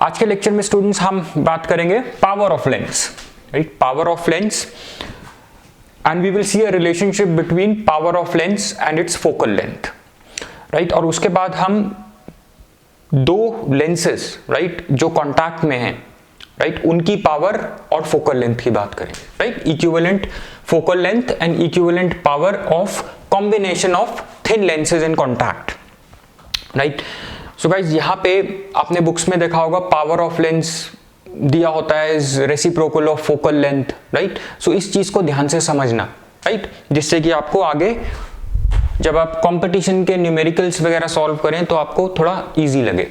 आज के लेक्चर में स्टूडेंट्स हम बात करेंगे power of lens, right, power of lens, and we will see a relationship between power of lens and its focal length, right. और उसके बाद हम दो लेंसेस, राइट, जो कांटेक्ट में हैं, राइट, उनकी पावर और फोकल लेंथ की बात करेंगे, right, equivalent focal length and equivalent power of combination of thin lenses in contact, right. So guys यहाँ पे आपने बुक्स में देखा होगा पावर ऑफ लेंस दिया होता है is reciprocal of focal length, right. So इस चीज को ध्यान से समझना, राइट, जिससे कि आपको आगे जब आप कंपटीशन के न्यूमेरिकल्स वगैरह सॉल्व करें तो आपको थोड़ा इजी लगे,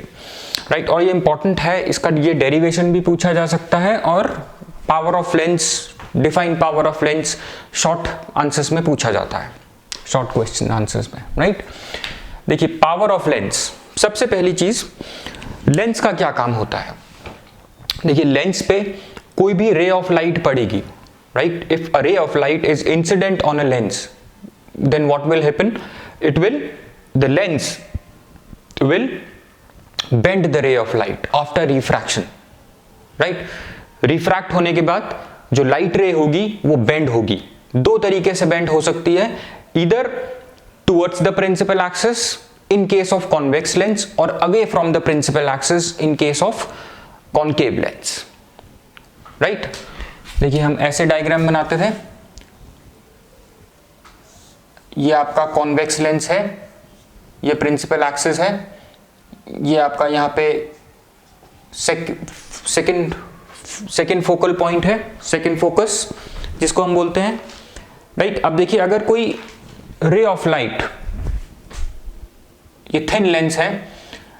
राइट। और ये इंपॉर्टेंट है, इसका ये डेरिवेशन भी पूछा जा सकता है और power of lens, define power of lens short answers में पूछा जाता है, शॉर्ट क्वेश्चन आंसर्स में, राइट। देखिए पावर ऑफ लेंस, सबसे पहली चीज लेंस का क्या काम होता है। देखिए लेंस पे कोई भी रे ऑफ लाइट पड़ेगी, राइट, इफ अ रे of light is incident on a lens, then what will happen? The lens will bend the ray of light after refraction, right? Refract होने के बाद जो लाइट रे होगी वो बेंड होगी। दो तरीके से बेंड हो सकती है, either towards the principal axis in case of convex lens or away from the principal axis in case of concave lens, right? देखिए हम ऐसे डायग्राम बनाते थे, ये आपका कॉन्वेक्स लेंस है, ये प्रिंसिपल एक्सिस है, ये आपका यहाँ पे सेकंड फोकल पॉइंट है, सेकंड फोकस जिसको हम बोलते हैं, राइट। अब देखिए अगर कोई रे ऑफ लाइट, ये थिन लेंस है,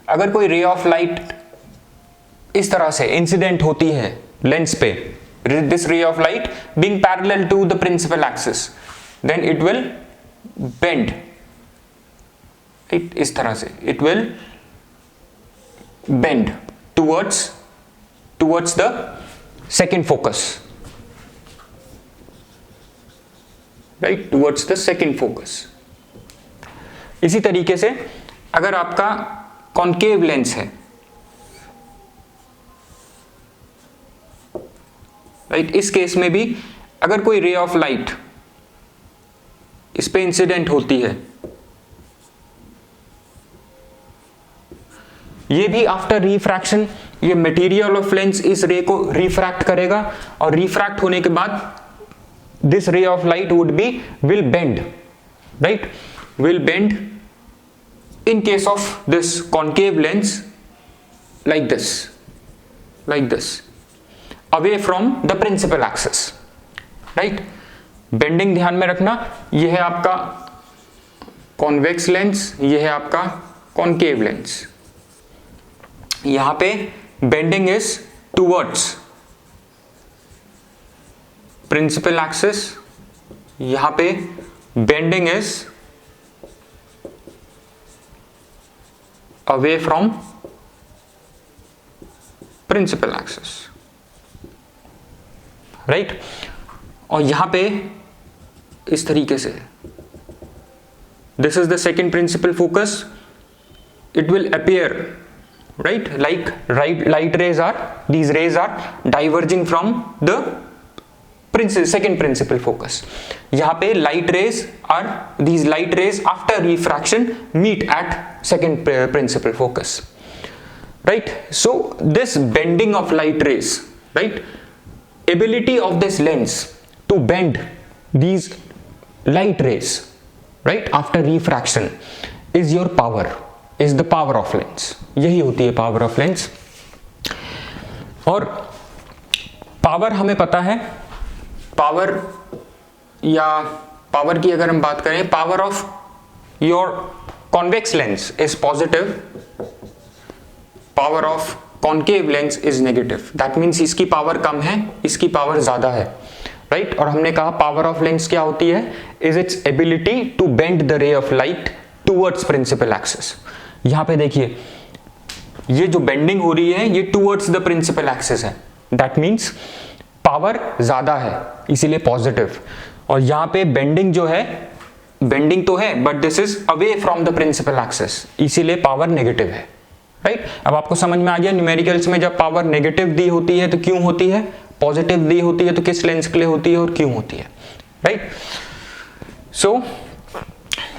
अगर कोई रे ऑफ लाइट इस तरह से इंसिडेंट होती है लेंस पे, this ray of light being parallel to the principal axis, then it will bend, इस तरह से it will bend towards the second focus, right, towards the second focus. इसी तरीके से अगर आपका कॉन्केव लेंस है, राइट, इस केस में भी अगर कोई रे ऑफ लाइट इस पे इंसिडेंट होती है, ये भी आफ्टर रिफ्रैक्शन, ये मटेरियल ऑफ लेंस इस रे को रिफ्रैक्ट करेगा और रिफ्रैक्ट होने के बाद this ray of light will bend, right, will bend in case of this concave lens like this away from the principal axis, right. Bending ध्यान में रखना, यह है आपका कॉन्वेक्स लेंस, यह है आपका कॉन्केव लेंस। यहां पे bending is towards principal axis, यहां पे bending is away from principal axis, right. और यहां पे इस तरीके से this is the second principal focus, it will appear, right, like light rays are, these rays are diverging from the second principal focus. यहां पे these light rays after refraction meet at second principal focus, right. So this bending of light rays, right, ability of this lens to bend these light rays, right, after refraction is your power, is the power of lens. यही होती है power of lens. और power हमें पता है, power की अगर हम बात करें, power of your convex lens is positive, power of concave lens is negative. That means इसकी पावर कम है, इसकी पावर ज्यादा है, राइट। और हमने कहा पावर ऑफ लेंस क्या होती है, is its ability to bend the ray of light towards principal axis. यहां पे देखिए ये जो बेंडिंग हो रही है ये टुवर्ड्स द प्रिंसिपल एक्सिस है, दैट मीन्स पावर ज्यादा है, इसीलिए पॉजिटिव। और यहां पे बेंडिंग जो है, बेंडिंग तो है but this is away from the principal axis, इसीलिए पावर नेगेटिव है, राइट। अब आपको समझ में आ गया न्यूमेरिकल्स में जब पावर नेगेटिव दी होती है तो क्यों होती है, पॉजिटिव दी होती है तो किस लेंस के लिए होती है और क्यों होती है, right. So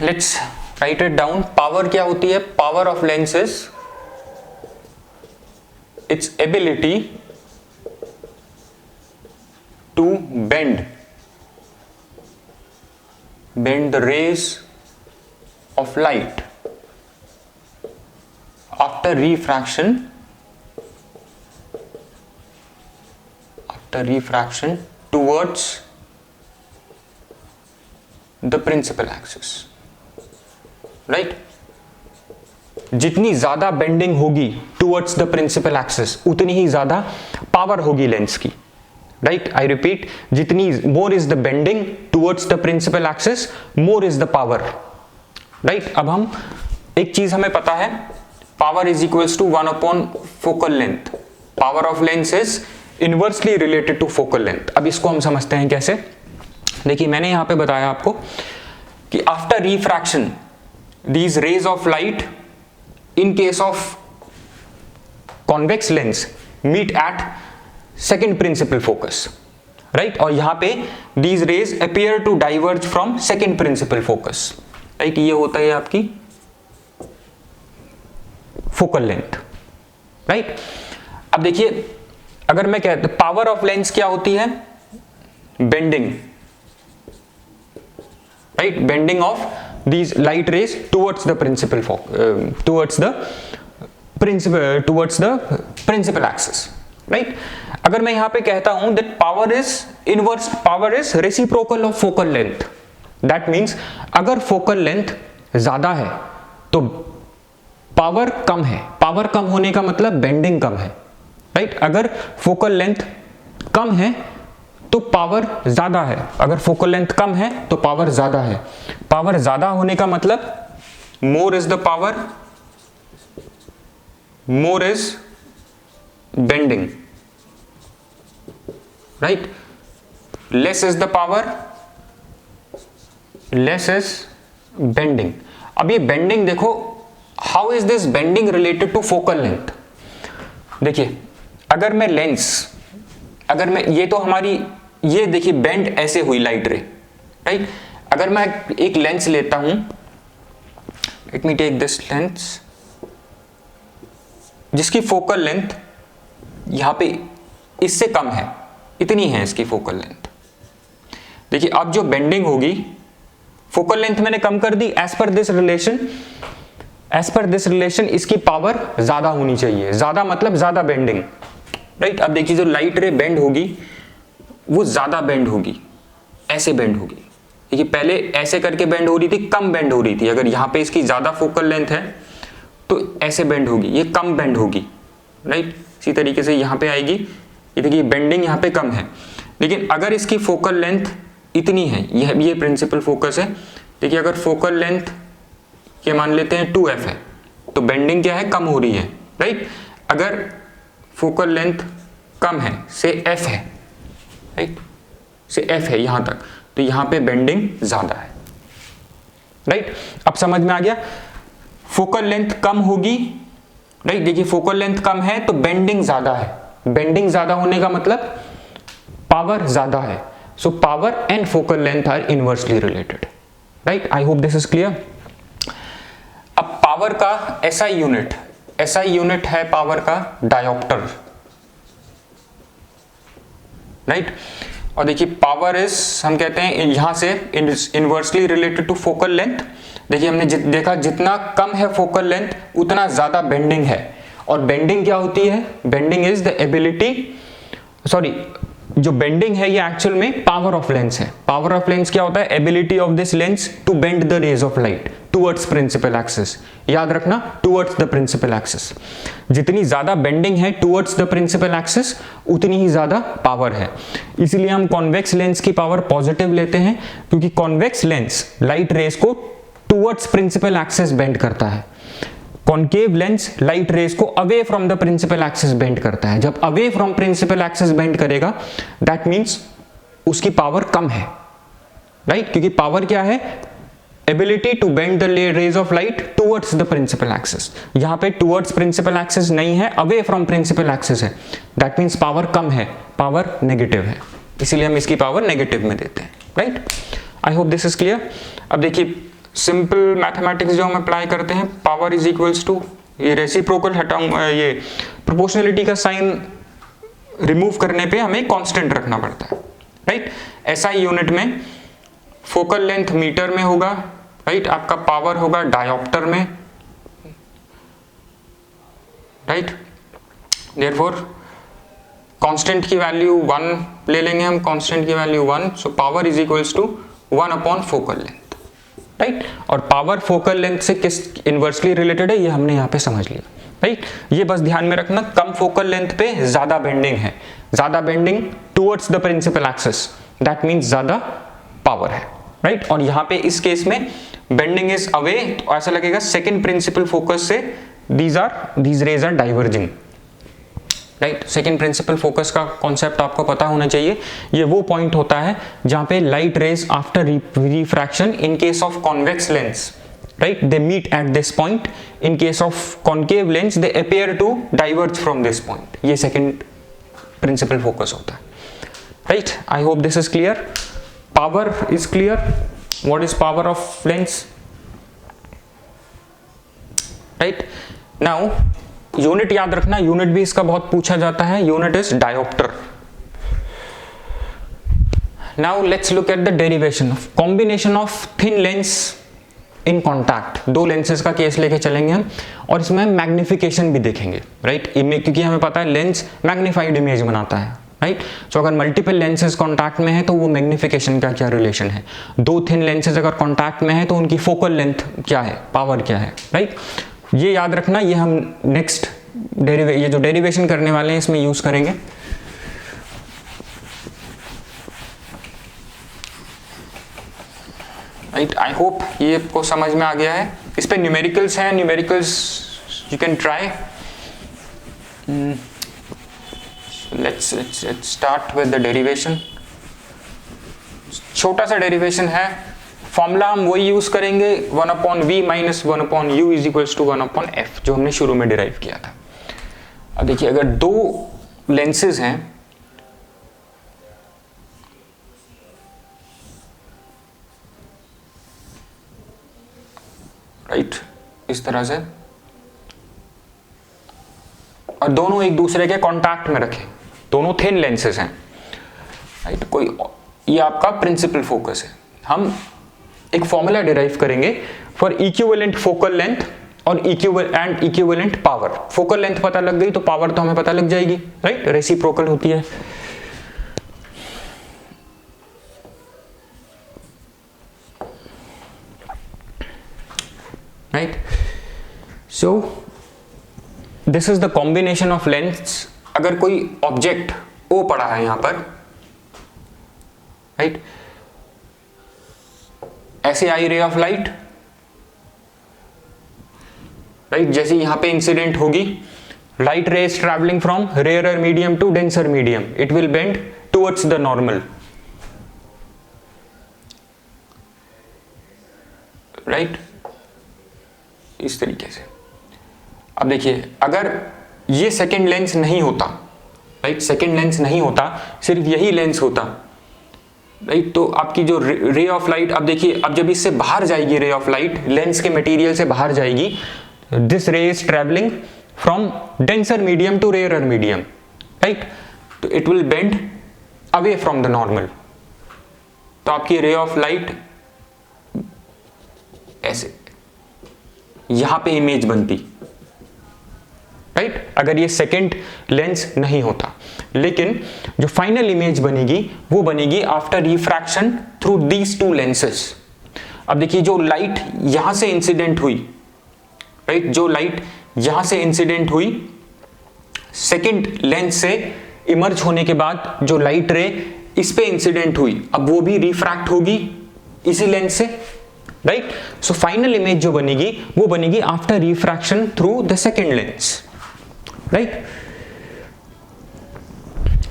let's write it down. Power क्या होती है? Power of lens is its ability to bend the rays of light after refraction towards the principal axis, right? जितनी ज्यादा बेंडिंग होगी टूवर्ड्स द प्रिंसिपल एक्सिस उतनी ही ज्यादा power होगी lens की, राइट। आई रिपीट, जितनी more is the bending towards the principal axis more is the power, right. अब हम एक चीज हमें पता है, power is equals to 1 upon focal length. Power of lens is inversely related to focal length. अब इसको हम समझते हैं कैसे। देखिए मैंने यहां पे बताया आपको कि after refraction these rays of light in case of convex lens meet at second principal focus, right. और यहां पे these rays appear to diverge from second principal focus, right. ये होता है आपकी फोकल लेंथ, राइट। अब देखिए अगर मैं कहता पावर ऑफ लेंस क्या होती है? Bending, right. Bending of these light rays towards the principal towards the principal axis, right. अगर मैं यहां पे कहता हूं that power is reciprocal of focal length, that means अगर फोकल लेंथ ज्यादा है तो पावर कम है। पावर कम होने का मतलब बेंडिंग कम है, राइट। अगर फोकल लेंथ कम है तो पावर ज्यादा है, अगर फोकल लेंथ कम है तो पावर ज्यादा है। पावर ज्यादा होने का मतलब more is the power, more is bending, right. Less is the power, less is bending. अब ये बेंडिंग देखो, how is this bending related to focal length? देखिए अगर मैं लेंस, अगर मैं ये तो हमारी ये देखिए बेंड ऐसे हुई लाइट रे, राइट। अगर मैं एक लेंस लेता हूं, let me take this lens जिसकी फोकल लेंथ यहां पे इससे कम है, इतनी है इसकी फोकल लेंथ। देखिए अब जो बेंडिंग होगी, फोकल लेंथ मैंने कम कर दी एज पर दिस रिलेशन इसकी पावर ज्यादा होनी चाहिए। ज्यादा मतलब ज्यादा बेंडिंग, राइट। अब देखिए जो लाइट रे बेंड होगी वो ज्यादा बेंड होगी, ऐसे बेंड होगी। देखिए पहले ऐसे करके बेंड हो रही थी, कम बेंड हो रही थी। अगर यहां पे इसकी ज्यादा फोकल लेंथ है तो ऐसे बेंड होगी, ये कम बेंड होगी, राइट। इसी तरीके से यहां पे आएगी, ये देखिए बेंडिंग यहां पे कम है। लेकिन अगर इसकी फोकल लेंथ इतनी है, ये प्रिंसिपल फोकस है, देखिए अगर फोकल लेंथ ये मान लेते हैं 2f है तो बेंडिंग क्या है? कम हो रही है, राइट। अगर फोकल लेंथ कम है, से f है, राइट, से f है यहां तक, तो यहां पे बेंडिंग ज्यादा है, राइट। अब समझ में आ गया, फोकल लेंथ कम होगी, राइट। देखिए फोकल लेंथ कम है तो बेंडिंग ज्यादा है, बेंडिंग ज्यादा होने का मतलब पावर ज्यादा है। So power and focal length are inversely related, right. I hope this is clear. अब पावर का SI यूनिट है पावर का डायोप्टर, राइट। और देखिए पावर इज, हम कहते हैं यहां से inversely related to focal length. देखिए हमने देखा जितना कम है फोकल लेंथ उतना ज्यादा बेंडिंग है। और बेंडिंग क्या होती है? Bending is the ability, sorry, जो बेंडिंग है ये एक्चुअल में पावर ऑफ लेंस है। पावर ऑफ लेंस क्या होता है? Ability of this lens to bend the rays of light towards principal axis. याद रखना, टुवर्ड्स द प्रिंसिपल एक्सिस। जितनी ज्यादा बेंडिंग है टुवर्ड्स द प्रिंसिपल एक्सिस उतनी ही ज्यादा पावर है। इसीलिए हम कॉन्वेक्स लेंस की पावर पॉजिटिव लेते हैं, क्योंकि कॉन्वेक्स लेंस लाइट रेज को टुवर्ड्स प्रिंसिपल एक्सिस बेंड करता है। कॉन्केव लेंस लाइट रेज को away from the principal axis bend करता है। जब away from principal axis bend करेगा दैट मींस उसकी पावर कम है, राइट। क्योंकि पावर क्या है? Ability to bend the rays of light towards the principal axis. यहाँ पे टुवर्ड्स प्रिंसिपल एक्सिस नहीं है, अवे फ्रॉम प्रिंसिपल एक्सिस है, दैट मीन्स पावर कम है, पावर नेगेटिव है, इसीलिए हम इसकी पावर नेगेटिव में देते हैं, right. I hope this is clear. अब देखिए सिंपल मैथमेटिक्स जो हम अप्लाई करते हैं, पावर इज इक्वल्स टू, ये रेसिप्रोकल हटाऊंगा, ये प्रोपोर्शनलिटी का साइन रिमूव करने पे हमें कांस्टेंट रखना पड़ता है, राइट। SI यूनिट में फोकल लेंथ मीटर में होगा, राइट। आपका पावर होगा डायोप्टर में, राइट। देयरफॉर कांस्टेंट की वैल्यू 1 ले लेंगे हम, कांस्टेंट की value 1, so power is equals to 1 upon focal length, right. और पावर फोकल लेंथ से किस इनवर्सली रिलेटेड है ये हमने यहाँ पे समझ लिया, राइट। ये बस ध्यान में रखना, कम फोकल लेंथ पे ज्यादा बेंडिंग है, ज्यादा bending towards the principal axis, that means ज्यादा पावर है, राइट। और यहाँ पे इस केस में बेंडिंग इज अवे, तो ऐसा लगेगा सेकंड प्रिंसिपल फोकस से these rays are diverging, right. Second principal focus का कॉन्सेप्ट आपको पता होना चाहिए। ये वो पॉइंट होता है जहां पे light rays after refraction in case of convex lens, right, they meet at this point. In case of concave lens they appear to diverge from this point. ये second principal focus होता है, right. I hope this is clear. Power is clear. What is power of lens, right? Now unit याद रखना, unit भी इसका बहुत पूछा जाता है, unit is dioptre. Now let's look at the derivation of combination of thin lens in contact. दो lenses का केस लेके चलेंगे हम, और इसमें मैग्निफिकेशन भी देखेंगे, राइट। क्योंकि हमें पता है लेंस मैग्निफाइड इमेज बनाता है, राइट। सो अगर मल्टीपल लेंसेज कॉन्टैक्ट में है तो वो मैग्निफिकेशन का क्या रिलेशन है, दो थिन लेंसेज अगर कॉन्टैक्ट में है तो उनकी फोकल लेंथ क्या है, पावर क्या है, राइट। ये याद रखना, ये हम नेक्स्ट ये जो डेरिवेशन करने वाले हैं इसमें यूज करेंगे। राइट, आई होप ये आपको समझ में आ गया है। इस पे न्यूमेरिकल्स हैं, numericals you can try. Let's start with the derivation. छोटा सा डेरिवेशन है, फॉर्मूला हम वही यूज करेंगे 1/v minus 1/u is equals to 1/f, जो हमने शुरू में डिराइव किया था। अब देखिए, अगर दो लेंसेज हैं, राइट, इस तरह से, और दोनों एक दूसरे के कांटेक्ट में रखें, दोनों थिन लेंसेज हैं, राइट। कोई ये आपका प्रिंसिपल फोकस है। हम एक फॉर्मूला डिराइव करेंगे फॉर इक्विवेलेंट फोकल लेंथ और इक्विवेलेंट पावर। फोकल लेंथ पता लग गई तो पावर तो हमें पता लग जाएगी, राइट, रेसिप्रोकल होती है। Right, so this is the combination of lengths. अगर कोई ऑब्जेक्ट O पड़ा है यहां पर, राइट, ऐसे आई रे ऑफ लाइट, राइट, जैसे यहां पे इंसिडेंट होगी, light ray is travelling from rarer medium to denser medium, it will bend towards the normal, right, इस तरीके से। अब देखिए, अगर ये सेकेंड लेंस नहीं होता, राइट, सेकेंड लेंस नहीं होता, सिर्फ यही लेंस होता, राइट, तो आपकी जो रे ऑफ लाइट, अब देखिए, अब जब इससे बाहर जाएगी रे ऑफ लाइट, लेंस के मटेरियल से बाहर जाएगी, this ray is travelling from denser medium to rarer medium, right, तो it will bend away from the normal. तो आपकी रे ऑफ लाइट ऐसे यहां पे इमेज बनती, राइट, अगर ये सेकेंड लेंस नहीं होता। लेकिन जो फाइनल इमेज बनेगी वो बनेगी after refraction through these two lenses. अब देखिए, जो लाइट यहां से इंसिडेंट हुई, राइट, जो लाइट यहां से इंसिडेंट हुई, सेकेंड लेंस से इमर्ज होने के बाद जो लाइट रे इस पे इंसिडेंट हुई, अब वो भी रिफ्रैक्ट होगी इसी लेंस से, राइट। सो फाइनल इमेज जो बनेगी वो बनेगी after refraction through the second lens, right.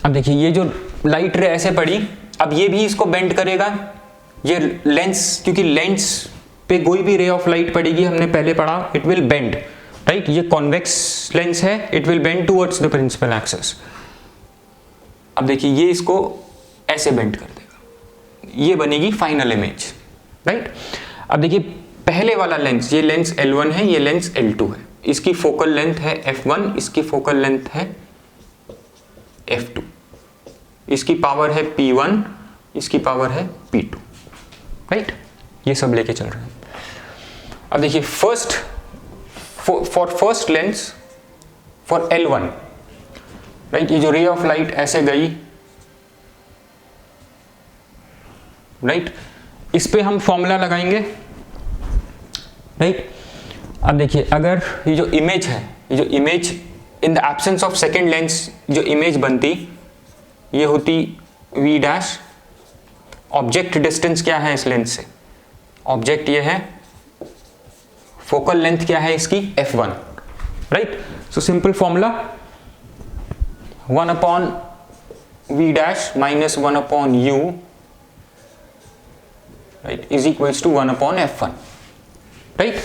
अब देखिए, ये जो लाइट रे ऐसे पड़ी, अब ये भी इसको बेंड करेगा, ये लेंस, क्योंकि लेंस पे कोई भी रे ऑफ लाइट पड़ेगी, हमने पहले पढ़ा, इट विल बेंड, राइट। ये कॉन्वेक्स लेंस है, it will bend towards the principal axis. अब देखिए ये इसको ऐसे बेंड कर देगा, ये बनेगी फाइनल इमेज, राइट। अब देखिए पहले वाला लेंस, ये लेंस L1 है, ये लेंस L2 है, इसकी फोकल लेंथ है f1, इसकी फोकल लेंथ है f2, इसकी पावर है p1, इसकी पावर है p2, राइट। ये सब लेके चल रहे हैं। अब देखिए first for first lens for L1, right, ये जो रे ऑफ लाइट ऐसे गई, राइट, इस पे हम फॉर्मूला लगाएंगे, राइट। अब देखिए अगर ये जो इमेज है, ये जो image in the absence of second lens जो इमेज बनती, ये होती v डैश। ऑब्जेक्ट डिस्टेंस क्या है इस लेंस से, ऑब्जेक्ट ये है, फोकल लेंथ क्या है इसकी f1, right. So simple formula 1 upon v dash minus 1 upon u, right, is equals to 1 upon f1, right.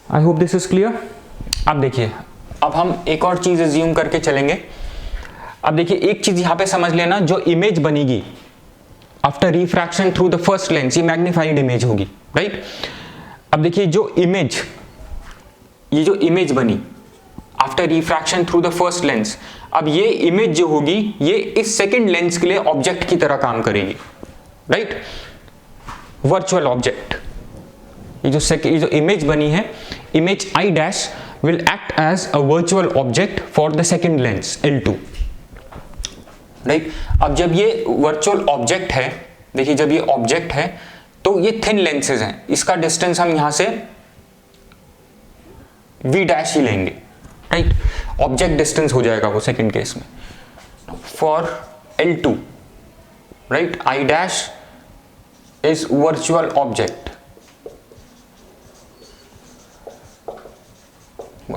I hope this is clear. अब देखिए अब हम एक और चीज एज्यूम करके चलेंगे। अब देखिए एक चीज यहां पे समझ लेना, जो इमेज बनेगी after refraction through the first lens, ये मैग्नीफाइड इमेज होगी, राइट। अब देखिए जो इमेज, ये जो इमेज बनी after refraction through the first lens, अब ये इमेज जो होगी ये इस सेकेंड लेंस के लिए ऑब्जेक्ट की तरह काम करेगी, राइट, वर्चुअल ऑब्जेक्ट। ये जो इमेज बनी है, image I dash will act as a virtual object for the second lens L2, right. अब जब ये वर्चुअल ऑब्जेक्ट है, देखिए जब ये ऑब्जेक्ट है तो ये थिन लेंसेज हैं, इसका डिस्टेंस हम यहां से v डैश ही लेंगे, राइट, ऑब्जेक्ट डिस्टेंस हो जाएगा वो सेकेंड केस में। For L2, right, I dash is virtual object,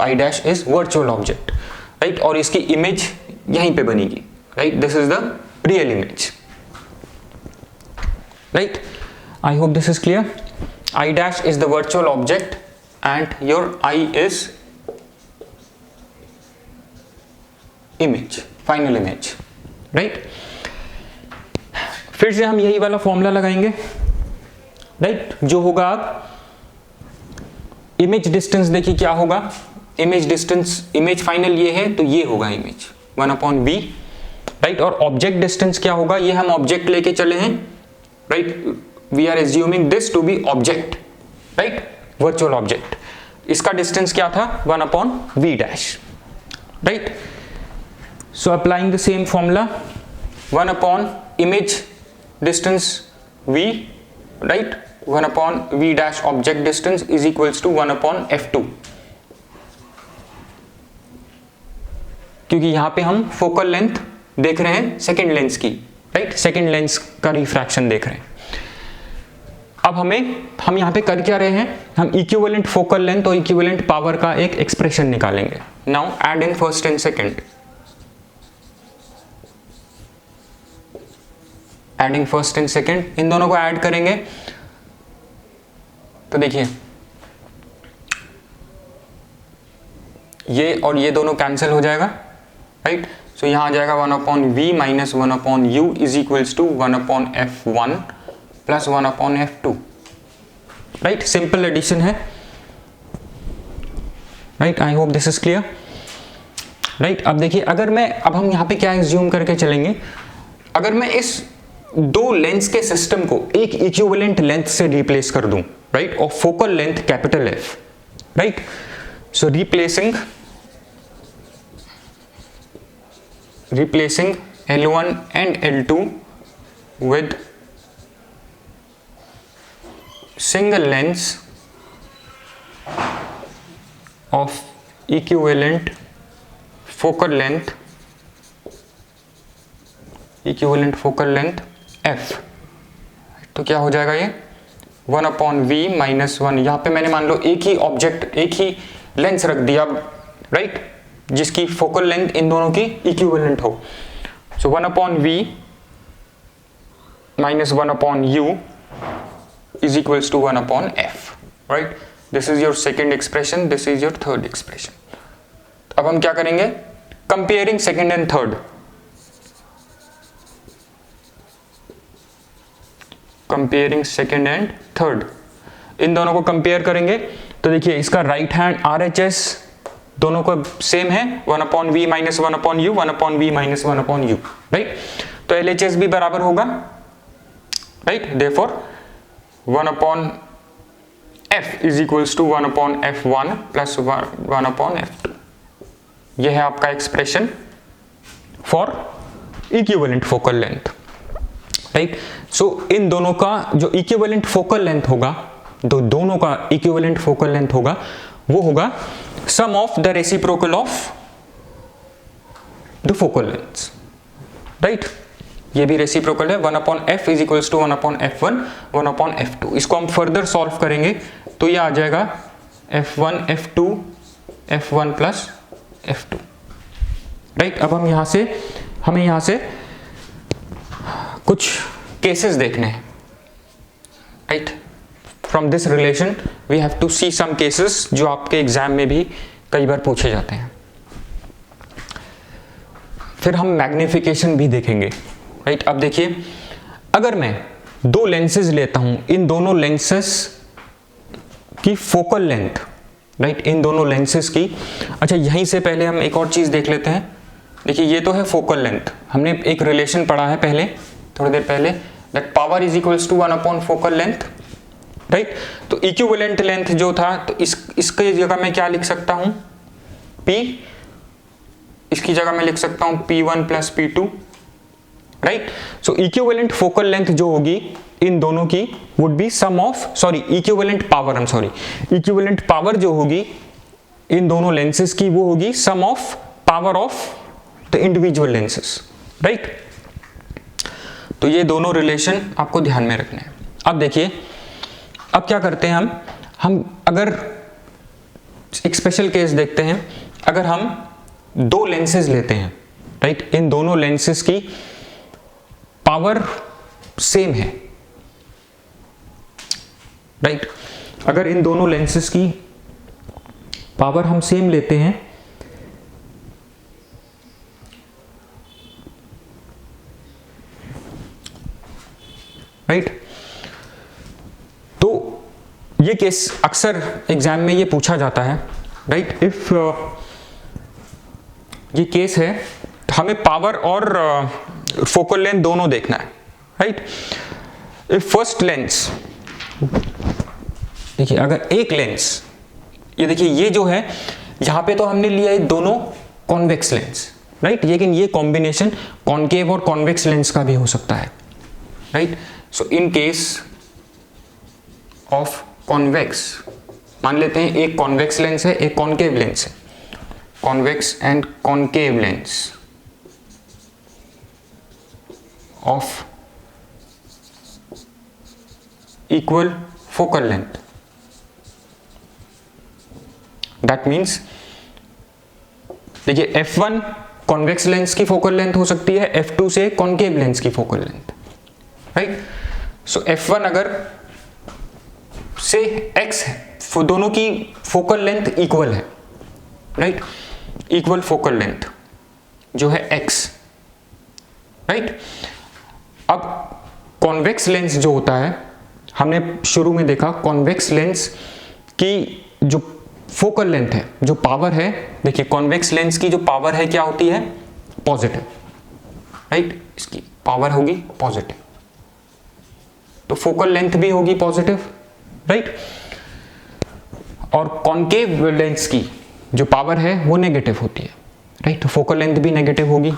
I dash is virtual object, right, और इसकी इमेज यहीं पे बनेगी, right, this is the real image, right. I hope this is clear. I dash is the virtual object and your I is image, final image, right? फिर से हम यही वाला फॉर्मूला लगाएंगे, राइट, जो होगा अब इमेज डिस्टेंस, देखिए क्या होगा, इमेज डिस्टेंस, इमेज फाइनल ये है तो ये होगा इमेज 1 अपॉन v, राइट, और ऑब्जेक्ट डिस्टेंस क्या होगा, ये हम ऑब्जेक्ट लेके चले हैं, right, we are assuming this to be object, right, virtual object, इसका डिस्टेंस क्या था 1 upon v dash, right। so applying the same formula, 1 upon image distance v, right, 1 upon v dash object distance is equals to 1 upon f2, क्योंकि यहां पे हम focal length देख रहे हैं सेकेंड लेंस की, राइट, सेकेंड लेंस का refraction देख रहे हैं। अब हम यहां पे कर क्या रहे हैं, हम इक्विवेलेंट फोकल लेंथ और इक्विवेलेंट पावर का एक एक्सप्रेशन निकालेंगे। नाउ ऐड इन first and second, adding first and second, इन दोनों को ऐड करेंगे तो देखिए ये और ये दोनों कैंसिल हो जाएगा, राइट। सो यहां आ जाएगा 1 upon v minus 1 upon u is equals to 1 upon f1 plus 1 upon f2, right, simple addition है, right. I hope this is clear, right. अब देखिए अब हम यहां पे क्या एज्यूम करके चलेंगे, अगर मैं इस दो लेंस के सिस्टम को एक इक्विवेलेंट लेंथ से रिप्लेस कर दूं, राइट, और focal length capital F, right, so replacing L1 and L2 with single lens of equivalent focal length F, तो क्या हो जाएगा ये 1 अपॉन v माइनस 1, यहाँ पे मैंने मान लो एक ही ऑब्जेक्ट, एक ही लेंस रख दिया, राइट, जिसकी फोकल लेंथ इन दोनों की इक्विवेलेंट हो। सो 1 upon v minus 1 upon u is equals to 1 upon f, right? This is your second expression, this is your third expression. अब हम क्या करेंगे? Comparing second and third. Comparing second and third. इन दोनों को compare करेंगे तो देखिए इसका राइट हैंड RHS दोनों को सेम है 1 upon v minus 1 upon u, 1 upon v minus 1 upon u, right? तो LHS भी बराबर होगा, right? Therefore 1 upon f is equals to 1 upon f1 plus 1 upon f2. यह है आपका expression for equivalent focal length, right? So इन दोनों का जो इक्विवेलेंट फोकल लेंथ होगा, तो दोनों का इक्विवेलेंट फोकल लेंथ होगा वो होगा sum of the reciprocal of the focal lengths, right? ये भी रेसिप्रोकल है 1 upon f is equals to 1 upon f1 1 upon f2. इसको हम फर्दर सॉल्व करेंगे तो ये आ जाएगा f1 f2 f1 plus f2, right? अब हमें यहां से कुछ केसेस देखने हैं, right? From this relation we have to see some cases जो आपके एग्जाम में भी कई बार पूछे जाते हैं. फिर हम मैग्निफिकेशन भी देखेंगे, राइट? अब देखिए अगर मैं दो लेंसेज लेता हूं, इन दोनों लेंसेज की फोकल लेंथ, राइट? इन दोनों लेंसेज की, अच्छा यहीं से पहले हम एक और चीज देख लेते हैं. देखिए ये तो है फोकल लेंथ, हमने एक रिलेशन पढ़ा है पहले थोड़ी देर पहले, that power is equals to 1 upon focal length, right? तो इक्विवेलेंट लेंथ जो था तो इसके जगह मैं क्या लिख सकता हूं? P, इसकी जगह मैं लिख सकता हूं P1 plus P2, right? So equivalent focal length जो होगी इन दोनों की would be sum of, equivalent power जो होगी इन दोनों लेंसेज की वो होगी sum of power of the individual lenses, right? तो ये दोनों रिलेशन आपको ध्यान में रखने हैं. अब देखिए अब क्या करते हैं हम अगर एक स्पेशल केस देखते हैं. अगर हम दो लेंसेज लेते हैं, राइट? इन दोनों लेंसेज की पावर सेम है, राइट? अगर इन दोनों लेंसेज की पावर हम सेम लेते हैं राइट, तो ये केस अक्सर एग्जाम में ये पूछा जाता है, राइट? इफ ये केस है तो हमें पावर और फोकल लेंथ दोनों देखना है, राइट? इफ फर्स्ट लेंस, देखिए अगर एक लेंस, ये देखिए ये जो है यहां पे तो हमने लिया है दोनों कॉन्वेक्स लेंस, राइट? लेकिन ये कॉम्बिनेशन कॉनकेव और कॉन्वेक्स लेंस का भी हो सकता है, right? So in case of convex, मान लेते हैं एक कॉन्वेक्स लेंस है एक कॉनकेव लेंस है, convex and concave lens of equal focal length. That means देखिए F1 कॉन्वेक्स लेंस की फोकल लेंथ हो सकती है F2 से कॉनकेव लेंस की फोकल लेंथ, राइट? सो F1 अगर से X है, दोनों की फोकल लेंथ इक्वल है, राइट? इक्वल फोकल लेंथ जो है X, राइट? अब कॉन्वेक्स लेंस जो होता है, हमने शुरू में देखा कॉन्वेक्स लेंस की जो फोकल लेंथ है, जो पावर है, देखिए कॉन्वेक्स लेंस की जो पावर है क्या होती है? Positive, right? इसकी पावर होगी पॉजिटिव, तो फोकल लेंथ भी होगी पॉजिटिव, राइट? और कॉनकेव लेंस की जो पावर है वो नेगेटिव होती है, राइट? तो फोकल लेंथ भी नेगेटिव होगी,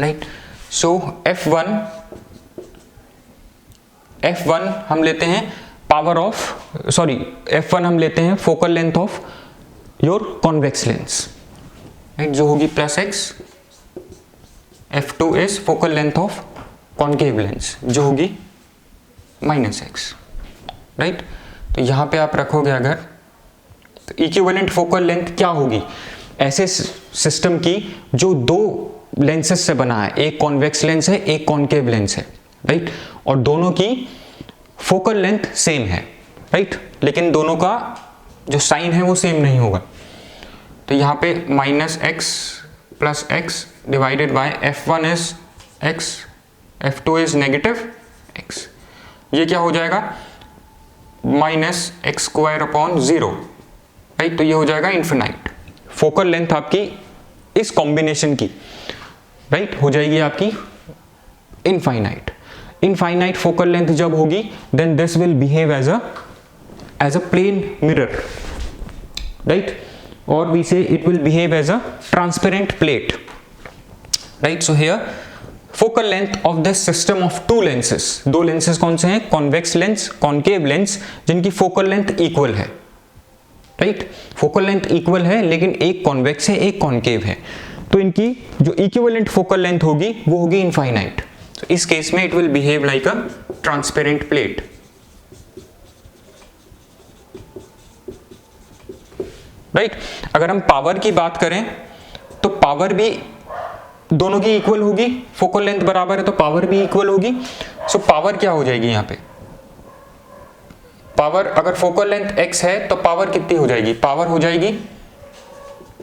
राइट? सो F1 हम लेते हैं पावर ऑफ, F1 हम लेते हैं focal length of your convex lens, right? जो होगी plus x. F2 is focal length of concave lens जो होगी माइनस x, राइट? तो यहां पे आप रखोगे अगर, तो इक्विवेलेंट फोकल लेंथ क्या होगी ऐसे सिस्टम की जो दो लेंसेज से बना है, एक कॉन्वेक्स लेंस है एक कॉनकेव लेंस है, राइट? और दोनों की फोकल लेंथ सेम है, राइट, लेकिन दोनों का जो साइन है वो सेम नहीं होगा। तो यहाँ पे -x + x divided by f1 is x, f2 is -x, ये क्या हो जाएगा -x²/0, राइट। तो ये हो जाएगा इन्फिनाइट। फोकल लेंथ आपकी इस कॉम्बिनेशन की, राइट, हो जाएगी आपकी इनफाइनाइट। इनफाइनाइट फोकल लेंथ जब होगी then this will behave as a plane mirror, right, or we say it will behave as a transparent plate, right? So here focal length of this system of two lenses, दो lenses कौन से हैं, convex lens, concave lens, जिनकी focal length equal है, right? focal length equal है लेकिन एक convex है एक concave है, तो इनकी जो equivalent focal length होगी वो होगी infinite। so इस केस में it will behave like a transparent plate, right. अगर हम पावर की बात करें तो पावर भी दोनों की इक्वल होगी, फोकल लेंथ बराबर है तो पावर भी इक्वल होगी। सो पावर क्या हो जाएगी यहाँ पे, पावर अगर फोकल लेंथ x है तो पावर कितनी हो जाएगी, पावर हो जाएगी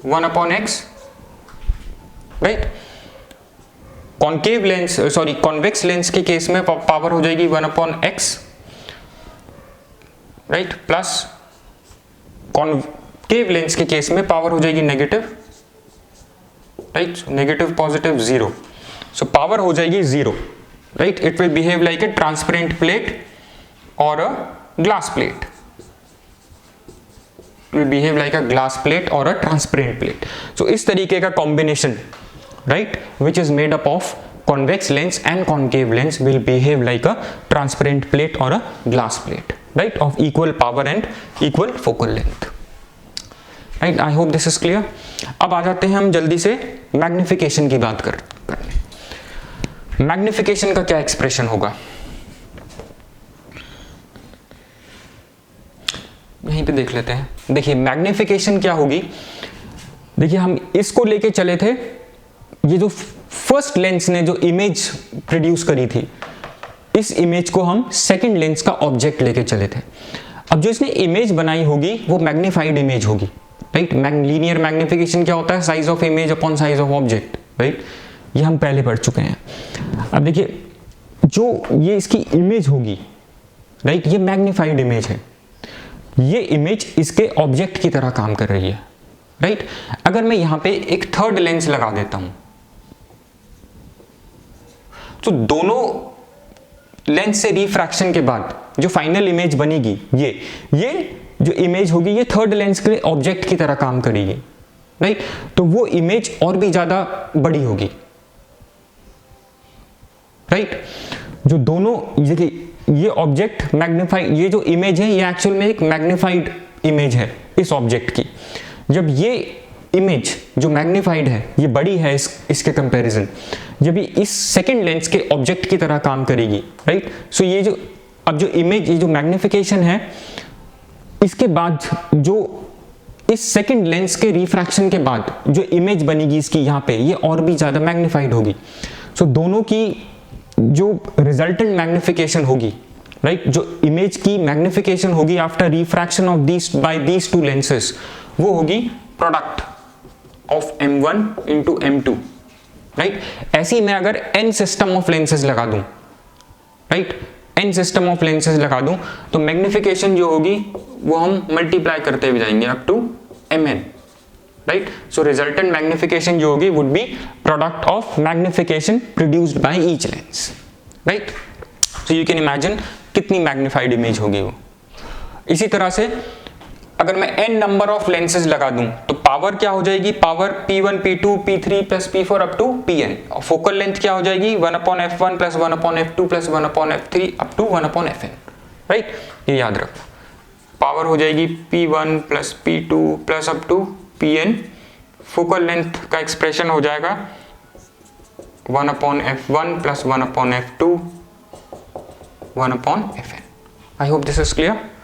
1/x, right. Concave lens sorry convex lens के केस में पावर हो जाएगी 1/x, right, plus concave lens के केस में पावर हो जाएगी negative, right, negative positive 0, so power हो जाएगी 0, right. It will behave like a transparent plate और a glass plate, will behave like a glass plate और अ ट्रांसपेरेंट प्लेट। सो इस तरीके का combination, right, which is made up of convex lens and concave lens will behave like a transparent plate or a glass plate, right, of equal power and equal focal length, right। I hope this is clear। अब आ जाते हैं हम जल्दी से magnification की बात करने। Magnification का क्या एक्सप्रेशन होगा, यहीं पे देख लेते हैं। देखिए मैग्निफिकेशन क्या होगी, देखिए हम इसको लेके चले थे, ये जो फर्स्ट लेंस ने जो इमेज प्रोड्यूस करी थी, इस इमेज को हम सेकंड लेंस का ऑब्जेक्ट लेके चले थे। अब जो इसने इमेज बनाई होगी वो मैग्नीफाइड इमेज होगी, राइट। लीनियर मैग्निफिकेशन क्या होता है, size of image upon size of object, right, ये हम पहले पढ़ चुके हैं। अब देखिए जो ये इसकी इमेज होगी, राइट, ये मैग्नीफाइड इमेज है, ये इमेज इसके ऑब्जेक्ट की तरह काम कर रही है, राइट। अगर मैं यहां पे एक थर्ड लेंस लगा देता हूं तो दोनों लेंस से रिफ्रैक्शन के बाद जो फाइनल इमेज बनेगी, ये जो इमेज होगी ये थर्ड लेंस के ऑब्जेक्ट की तरह काम करेगी, राइट। तो वो इमेज और भी ज्यादा बड़ी होगी, राइट। जो दोनों ये ऑब्जेक्ट मैग्नीफाइड, ये जो इमेज है ये एक्चुअल में एक मैग्नीफाइड इमेज है इस ऑब्जेक्ट की। जब ये इमेज जो मैग्नीफाइड है ये बड़ी है इसके कंपैरिजन, जब ये इस सेकंड लेंस के ऑब्जेक्ट की तरह काम करेगी, राइट। सो ये जो अब जो इमेज, ये जो मैग्निफिकेशन है, इसके बाद जो इस सेकंड लेंस के रिफ्रैक्शन के बाद जो इमेज बनेगी इसकी यहाँ पे, ये और भी ज्यादा मैग्नीफाइड होगी। सो दोनों की जो रिजल्टेंट मैग्निफिकेशन होगी, राइट, जो इमेज की मैग्निफिकेशन होगी after refraction of these by these two lenses, वो होगी product of m1 into m2, right. ऐसी मैं अगर n सिस्टम ऑफ लेंसेज लगा दूं, right, n system of lenses लगा दूं तो मैग्निफिकेशन जो होगी वो हम मल्टीप्लाई करते हुए जाएंगे up to mn, right. So resultant magnification जो होगी would be product of magnification produced by each lens, right. So you can imagine कितनी मैग्निफाइड इमेज होगी वो। इसी तरह से अगर मैं n नंबर ऑफ लेंसेज लगा दूं तो पावर क्या हो जाएगी, power P1 P2 P3 plus P4 up to Pn, और फोकल लेंथ क्या हो जाएगी 1/f1 plus 1/f2 plus 1/f3 up to 1/fn, right. ये याद रखो, पावर हो जाएगी P1 plus P2 plus up to Pn, focal length का एक्सप्रेशन हो जाएगा 1/f1 plus 1/f2 1/fn। I hope this is clear.